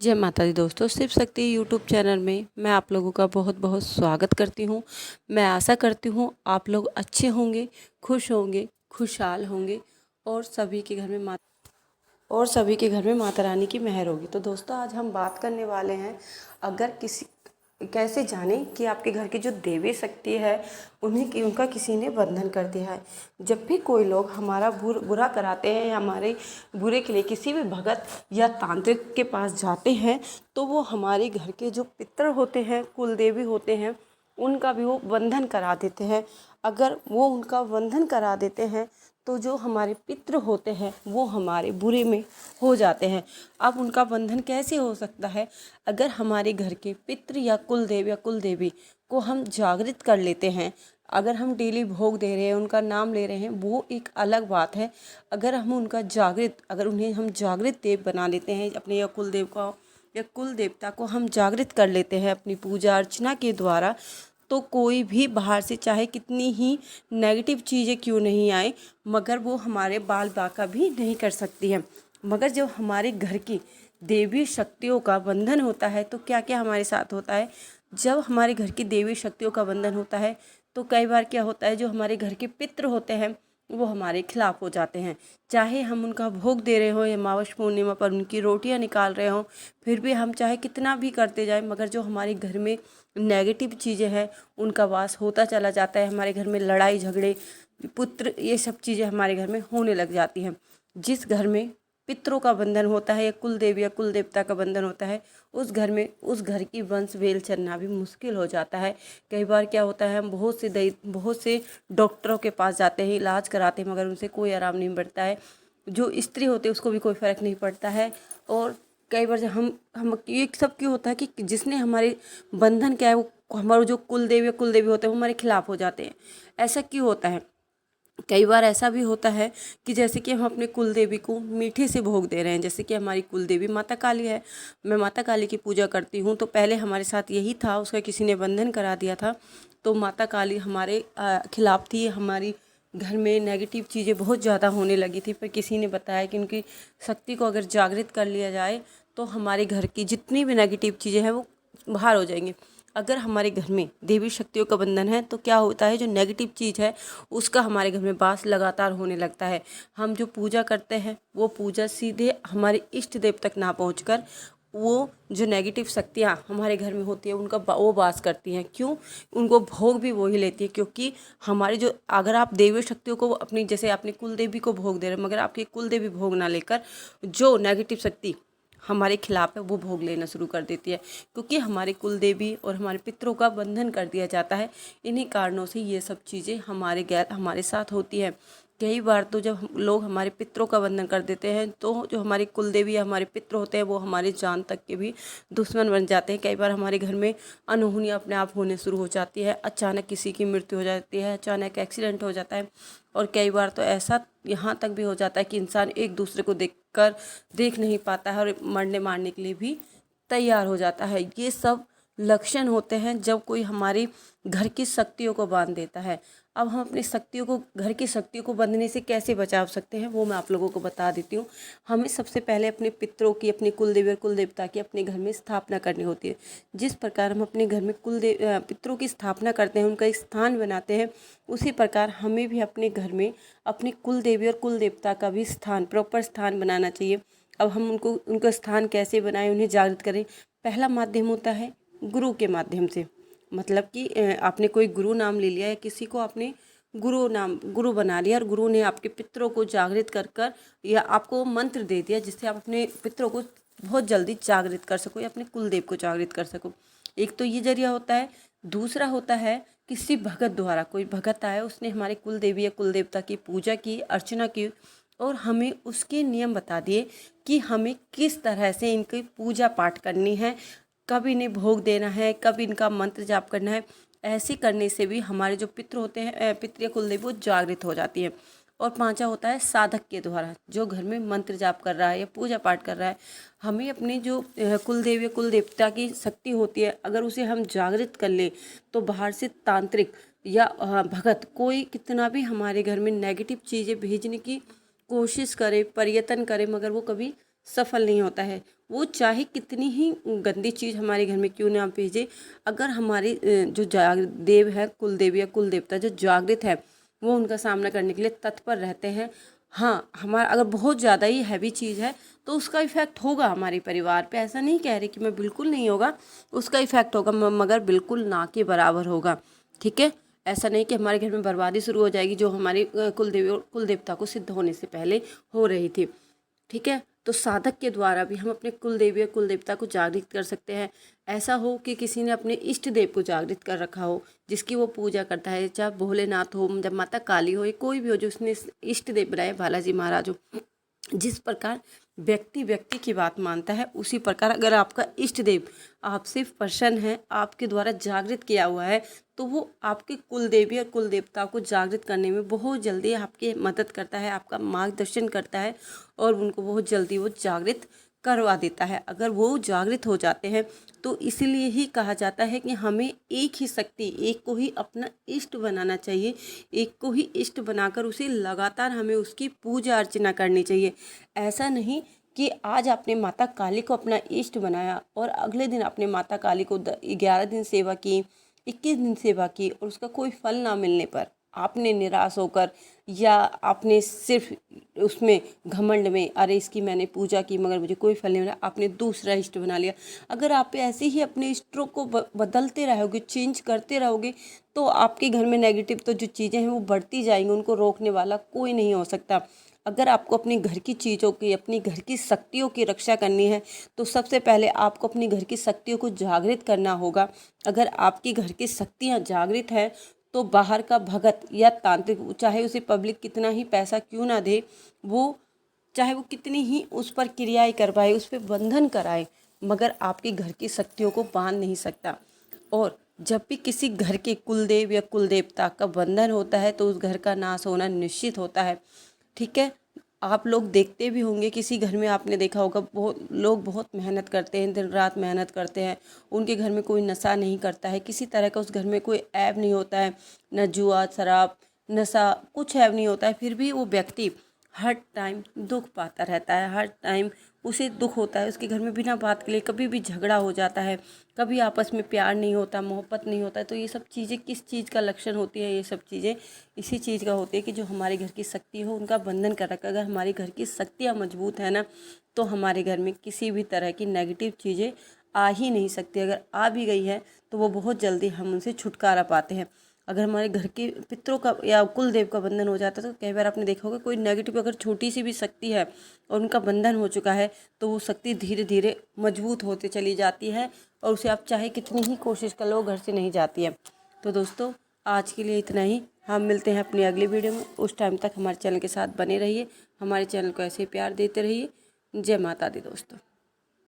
जय माता दी दोस्तों, शिव शक्ति यूट्यूब चैनल में मैं आप लोगों का बहुत बहुत स्वागत करती हूँ। मैं आशा करती हूँ आप लोग अच्छे होंगे, खुश होंगे, खुशहाल होंगे और सभी के घर में माता रानी की मेहर होगी। तो दोस्तों, आज हम बात करने वाले हैं अगर किसी कैसे जानें कि आपके घर की जो देवी शक्ति है उनका किसी ने बंधन कर दिया है। जब भी कोई लोग हमारा बुरा कराते हैं या हमारे बुरे के लिए किसी भी भगत या तांत्रिक के पास जाते हैं तो वो हमारे घर के जो पितर होते हैं, कुल देवी होते हैं, उनका भी वो बंधन करा देते हैं। अगर वो उनका बंधन करा देते हैं तो जो हमारे पितृ होते हैं वो हमारे बुरे में हो जाते हैं। अब उनका बंधन कैसे हो सकता है? अगर हमारे घर के पितृ या कुल देवी को हम जागृत कर लेते हैं, अगर हम डेली भोग दे रहे हैं, उनका नाम ले रहे हैं, वो एक अलग बात है। अगर उन्हें हम जागृत देव बना लेते हैं, अपने या कुल देव का या कुल देवता को हम जागृत कर लेते हैं अपनी पूजा अर्चना के द्वारा, तो कोई भी बाहर से चाहे कितनी ही नेगेटिव चीज़ें क्यों नहीं आए, मगर वो हमारे बाल बाका भी नहीं कर सकती हैं। मगर जब हमारे घर की देवी शक्तियों का बंधन होता है तो क्या क्या हमारे साथ होता है? जब हमारे घर की देवी शक्तियों का बंधन होता है तो कई बार क्या होता है, जो हमारे घर के पितृ होते हैं वो हमारे खिलाफ हो जाते हैं। चाहे हम उनका भोग दे रहे हों या अमावस पूर्णिमा पर उनकी रोटियां निकाल रहे हों, फिर भी हम चाहे कितना भी करते जाएं, मगर जो हमारे घर में नेगेटिव चीज़ें हैं उनका वास होता चला जाता है। हमारे घर में लड़ाई झगड़े, पुत्र, ये सब चीज़ें हमारे घर में होने लग जाती हैं। जिस घर में पितरों का बंधन होता है या कुल देवी या कुल देवता का बंधन होता है, उस घर की वंश वेल चलना भी मुश्किल हो जाता है। कई बार क्या होता है, हम बहुत से डॉक्टरों के पास जाते हैं, इलाज कराते हैं, मगर उनसे कोई आराम नहीं पड़ता है। जो स्त्री होती है उसको भी कोई फ़र्क नहीं पड़ता है। और कई बार जब हम ये सब क्यों होता है कि जिसने हमारे बंधन क्या है, वो हमारे जो कुल देवी होते हैं वो हमारे खिलाफ हो जाते हैं। ऐसा क्यों होता है? कई बार ऐसा भी होता है कि जैसे कि हम अपने कुल देवी को मीठे से भोग दे रहे हैं। जैसे कि हमारी कुल देवी माता काली है, मैं माता काली की पूजा करती हूँ, तो पहले हमारे साथ यही था, उसका किसी ने बंधन करा दिया था, तो माता काली हमारे खिलाफ थी। हमारी घर में नेगेटिव चीज़ें बहुत ज़्यादा होने लगी थी, पर किसी ने बताया कि उनकी शक्ति को अगर जागृत कर लिया जाए तो हमारे घर की जितनी भी नेगेटिव चीज़ें हैं वो बाहर हो जाएंगी। अगर हमारे घर में देवी शक्तियों का बंधन है तो क्या होता है, जो नेगेटिव चीज़ है उसका हमारे घर में वास लगातार होने लगता है। हम जो पूजा करते हैं वो पूजा सीधे हमारे इष्ट देव तक ना पहुंचकर वो जो नेगेटिव शक्तियाँ हमारे घर में होती है उनका वो वास करती हैं। क्यों? उनको भोग भी वही लेती है, क्योंकि हमारे जो, अगर आप देवी शक्तियों को अपनी, जैसे अपनी कुल देवी को भोग दे रहे हैं, मगर आपकी कुल देवी भोग ना लेकर जो नेगेटिव शक्ति हमारे खिलाफ है वो भोग लेना शुरू कर देती है, क्योंकि हमारे कुल देवी और हमारे पितरों का बंधन कर दिया जाता है। इन्हीं कारणों से ये सब चीज़ें हमारे साथ होती हैं। कई बार तो जब लोग हमारे पितरों का बंधन कर देते हैं तो जो हमारी कुल देवी या हमारे पितर होते हैं वो हमारी जान तक के भी दुश्मन बन जाते हैं। कई बार हमारे घर में अनहोनी अपने आप होने शुरू हो जाती है, अचानक किसी की मृत्यु हो जाती है, अचानक एक्सीडेंट हो जाता है, और कई बार तो ऐसा यहाँ तक भी हो जाता है कि इंसान एक दूसरे को देख नहीं पाता है और मरने मारने के लिए भी तैयार हो जाता है। ये सब लक्षण होते हैं जब कोई हमारी घर की शक्तियों को बांध देता है। अब हम अपनी घर की शक्तियों को बंधने से कैसे बचा सकते हैं वो मैं आप लोगों को बता देती हूँ। हमें सबसे पहले अपने पितरों की, अपने कुल देवी और कुल देवता की अपने घर में स्थापना करनी होती है। जिस प्रकार हम अपने घर में पितरों की स्थापना करते हैं, उनका एक स्थान बनाते हैं, उसी प्रकार हमें भी अपने घर में अपनी कुल देवी और कुल देवता का भी प्रॉपर स्थान बनाना चाहिए। अब हम उनका स्थान कैसे बनाएं, उन्हें जागृत करें? पहला माध्यम होता है गुरु के माध्यम से। मतलब कि आपने कोई गुरु नाम ले लिया या किसी को आपने गुरु बना लिया और गुरु ने आपके पितरों को जागृत कर या आपको मंत्र दे दिया जिससे आप अपने पितरों को बहुत जल्दी जागृत कर सको या अपने कुलदेव को जागृत कर सको। एक तो ये जरिया होता है। दूसरा होता है किसी भगत द्वारा, कोई भगत आया, उसने हमारे कुल देवी या कुल देवता की पूजा की, अर्चना की और हमें उसके नियम बता दिए कि हमें किस तरह से इनकी पूजा पाठ करनी है, कब इन्हें भोग देना है, कब इनका मंत्र जाप करना है। ऐसे करने से भी हमारे जो पितृ होते हैं, पितृ या कुलदेवी, वो जागृत हो जाती है। और पांचवा होता है साधक के द्वारा, जो घर में मंत्र जाप कर रहा है या पूजा पाठ कर रहा है। हमें अपने जो कुलदेवी या कुल देवता की शक्ति होती है, अगर उसे हम जागृत कर ले तो बाहर से तांत्रिक या भगत कोई कितना भी हमारे घर में नेगेटिव चीज़ें भेजने की कोशिश करे, प्रयत्न करे, मगर वो कभी सफल नहीं होता है। वो चाहे कितनी ही गंदी चीज़ हमारे घर में क्यों ना भेजे, अगर हमारे जो देव है, कुल देवी या कुल देवता जो जागृत है, वो उनका सामना करने के लिए तत्पर रहते हैं। हाँ, हमारा अगर बहुत ज़्यादा ही हैवी चीज़ है तो उसका इफ़ेक्ट होगा हमारे परिवार पे, ऐसा नहीं कह रही कि मैं बिल्कुल नहीं होगा, उसका इफ़ेक्ट होगा मगर बिल्कुल ना के बराबर होगा। ठीक है, ऐसा नहीं कि हमारे घर में बर्बादी शुरू हो जाएगी जो हमारी कुलदेवी और कुल देवता को सिद्ध होने से पहले हो रही थी। ठीक है, तो साधक के द्वारा भी हम अपने कुल देवी या कुल देवता को जागृत कर सकते हैं। ऐसा हो कि किसी ने अपने इष्ट देव को जागृत कर रखा हो जिसकी वो पूजा करता है, चाहे भोलेनाथ हो, जब माता काली हो, या कोई भी हो जो उसने इष्ट देव बनाए, बालाजी महाराज हो। जिस प्रकार व्यक्ति व्यक्ति की बात मानता है, उसी प्रकार अगर आपका इष्ट देव आपसे प्रसन्न है, आपके द्वारा जागृत किया हुआ है, तो वो आपके कुल देवी और कुल देवता को जागृत करने में बहुत जल्दी आपकी मदद करता है, आपका मार्गदर्शन करता है और उनको बहुत जल्दी वो जागृत करवा देता है। अगर वो जागृत हो जाते हैं तो इसीलिए ही कहा जाता है कि हमें एक ही शक्ति, एक को ही अपना इष्ट बनाना चाहिए, एक को ही इष्ट बनाकर उसे लगातार हमें उसकी पूजा अर्चना करनी चाहिए। ऐसा नहीं कि आज आपने माता काली को अपना इष्ट बनाया और अगले दिन आपने माता काली को 11 दिन सेवा की, 21 दिन सेवा की और उसका कोई फल ना मिलने पर आपने निराश होकर, या आपने सिर्फ उसमें घमंड में, अरे इसकी मैंने पूजा की मगर मुझे कोई फल नहीं मिला, आपने दूसरा इष्ट बना लिया। अगर आप ऐसे ही अपने इष्टों को बदलते रहोगे, चेंज करते रहोगे, तो आपके घर में नेगेटिव तो जो चीज़ें हैं वो बढ़ती जाएंगी, उनको रोकने वाला कोई नहीं हो सकता। अगर आपको अपनी घर की चीज़ों की, अपनी घर की शक्तियों की रक्षा करनी है तो सबसे पहले आपको अपनी घर की शक्तियों को जागृत करना होगा। अगर आपकी घर की शक्तियाँ जागृत हैं तो बाहर का भगत या तांत्रिक, चाहे उसे पब्लिक कितना ही पैसा क्यों ना दे, वो चाहे वो कितनी ही उस पर क्रियाएं करवाए, उस पर बंधन कराए, मगर आपके घर की शक्तियों को बांध नहीं सकता। और जब भी किसी घर के कुलदेव या कुलदेवता का बंधन होता है तो उस घर का नाश होना निश्चित होता है। ठीक है, आप लोग देखते भी होंगे, किसी घर में आपने देखा होगा बहुत लोग बहुत मेहनत करते हैं, दिन रात मेहनत करते हैं, उनके घर में कोई नशा नहीं करता है, किसी तरह का उस घर में कोई ऐब नहीं होता है, न जुआ शराब नशा कुछ ऐब नहीं होता है, फिर भी वो व्यक्ति हर टाइम दुख पाता रहता है, हर टाइम उसे दुख होता है, उसके घर में बिना बात के लिए कभी भी झगड़ा हो जाता है, कभी आपस में प्यार नहीं होता, मोहब्बत नहीं होता है। तो ये सब चीज़ें किस चीज़ का लक्षण होती है? ये सब चीज़ें इसी चीज़ का होती है कि जो हमारे घर की शक्ति हो उनका बंधन कर रखा है। अगर हमारे घर की शक्तियाँ मजबूत है ना, तो हमारे घर में किसी भी तरह की नेगेटिव चीज़ें आ ही नहीं सकती। अगर आ भी गई है तो वो बहुत जल्दी हम उनसे छुटकारा पाते हैं। अगर हमारे घर के पितरों का या कुल देव का बंधन हो जाता है तो कई बार आपने देखा होगा, कोई नेगेटिव अगर छोटी सी भी शक्ति है और उनका बंधन हो चुका है तो वो शक्ति धीरे धीरे मजबूत होते चली जाती है और उसे आप चाहे कितनी ही कोशिश कर लो घर से नहीं जाती है। तो दोस्तों, आज के लिए इतना ही। हम मिलते हैं अपनी अगली वीडियो में। उस टाइम तक हमारे चैनल के साथ बने रहिए, हमारे चैनल को ऐसे ही प्यार देते रहिए। जय माता दी दोस्तों।